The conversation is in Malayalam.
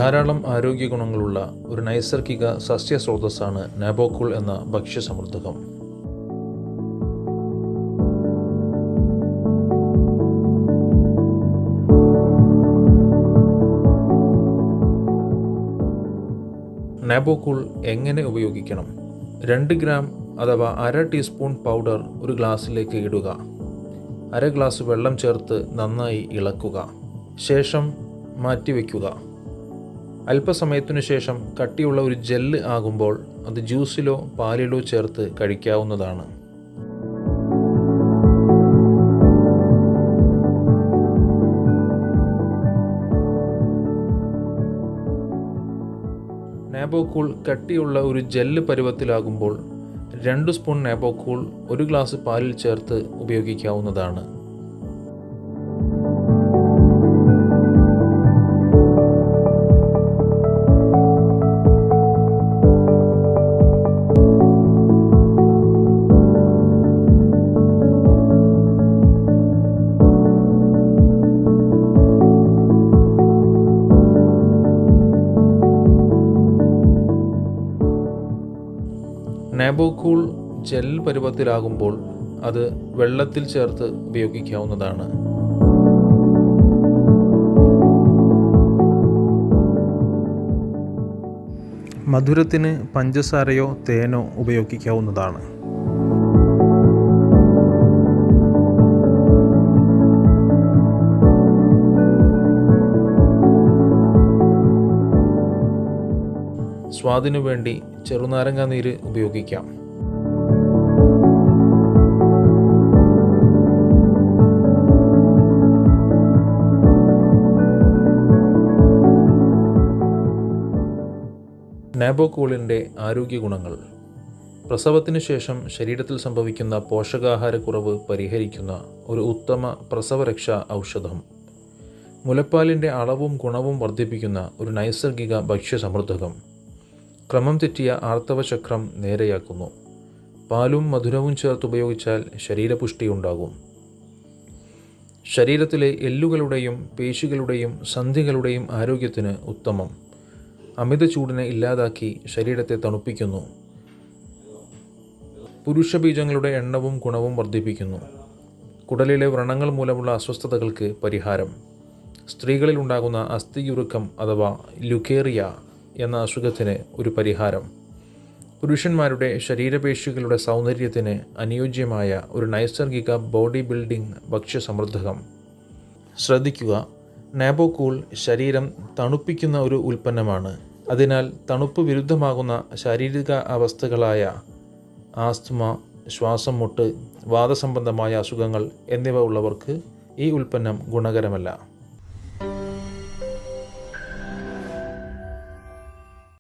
ധാരാളം ആരോഗ്യ ഗുണങ്ങളുള്ള ഒരു നൈസർഗിക സസ്യസ്രോതസ്സാണ് നാബോക്കൂൾ എന്ന ഭക്ഷ്യസമൃദ്ധകം. നാബോക്കൂൾ എങ്ങനെ ഉപയോഗിക്കണം? 2 ഗ്രാം അഥവാ 1/2 ടീസ്പൂൺ പൗഡർ ഒരു ഗ്ലാസ്സിലേക്ക് ഇടുക. 1/2 ഗ്ലാസ് വെള്ളം ചേർത്ത് നന്നായി ഇളക്കുക. ശേഷം മാറ്റിവെക്കുക. അല്പസമയത്തിനു ശേഷം കട്ടിയുള്ള ഒരു ജെല്ല് ആകുമ്പോൾ അത് ജ്യൂസിലോ പാലിലോ ചേർത്ത് കഴിക്കാവുന്നതാണ്. നാബോക്കൂൾ കട്ടിയുള്ള ഒരു ജെല്ല് പരുവത്തിലാകുമ്പോൾ 2 സ്പൂൺ നാബോക്കൂൾ 1 ഗ്ലാസ് പാലിൽ ചേർത്ത് ഉപയോഗിക്കാവുന്നതാണ്. നാബോക്കൂൾ ജെൽ പരുവത്തിലാകുമ്പോൾ അത് വെള്ളത്തിൽ ചേർത്ത് ഉപയോഗിക്കാവുന്നതാണ്. മധുരത്തിന് പഞ്ചസാരയോ തേനോ ഉപയോഗിക്കാവുന്നതാണ്. സ്വാദിനു വേണ്ടി ചെറുനാരങ്ങ നീര് ഉപയോഗിക്കാം. നാബോക്കൂളിൻ്റെ ആരോഗ്യ ഗുണങ്ങൾ. പ്രസവത്തിന് ശേഷം ശരീരത്തിൽ സംഭവിക്കുന്ന പോഷകാഹാരക്കുറവ് പരിഹരിക്കുന്ന ഒരു ഉത്തമ പ്രസവരക്ഷാ ഔഷധം. മുലപ്പാലിൻ്റെ അളവും ഗുണവും വർദ്ധിപ്പിക്കുന്ന ഒരു നൈസർഗിക ഭക്ഷ്യസമൃദ്ധകം. ക്രമം തെറ്റിയ ആർത്തവചക്രം നേരെയാക്കുന്നു. പാലും മധുരവും ചേർത്തുപയോഗിച്ചാൽ ശരീരപുഷ്ടി ഉണ്ടാകും. ശരീരത്തിലെ എല്ലുകളുടെയും പേശികളുടെയും സന്ധികളുടെയും ആരോഗ്യത്തിന് ഉത്തമം. അമിത ചൂടിനെ ഇല്ലാതാക്കി ശരീരത്തെ തണുപ്പിക്കുന്നു. പുരുഷബീജങ്ങളുടെ എണ്ണവും ഗുണവും വർദ്ധിപ്പിക്കുന്നു. കുടലിലെ വ്രണങ്ങൾ മൂലമുള്ള അസ്വസ്ഥതകൾക്ക് പരിഹാരം. സ്ത്രീകളിൽ ഉണ്ടാകുന്ന അസ്ഥിയുറുക്കം അഥവാ ലുക്കേറിയ എന്ന അസുഖത്തിന് ഒരു പരിഹാരം. പുരുഷന്മാരുടെ ശരീരപേശികളുടെ സൗന്ദര്യത്തിന് അനുയോജ്യമായ ഒരു നൈസർഗിക ബോഡി ബിൽഡിംഗ് ഭക്ഷ്യസമൃദ്ധകം. ശ്രദ്ധിക്കുക, നാബോക്കൂൾ ശരീരം തണുപ്പിക്കുന്ന ഒരു ഉൽപ്പന്നമാണ്. അതിനാൽ തണുപ്പ് വിരുദ്ധമാകുന്ന ശാരീരിക അവസ്ഥകളായ ആസ്ത്മ, ശ്വാസം മുട്ട്, വാതസംബന്ധമായ അസുഖങ്ങൾ എന്നിവ ഉള്ളവർക്ക് ഈ ഉൽപ്പന്നം ഗുണകരമല്ല.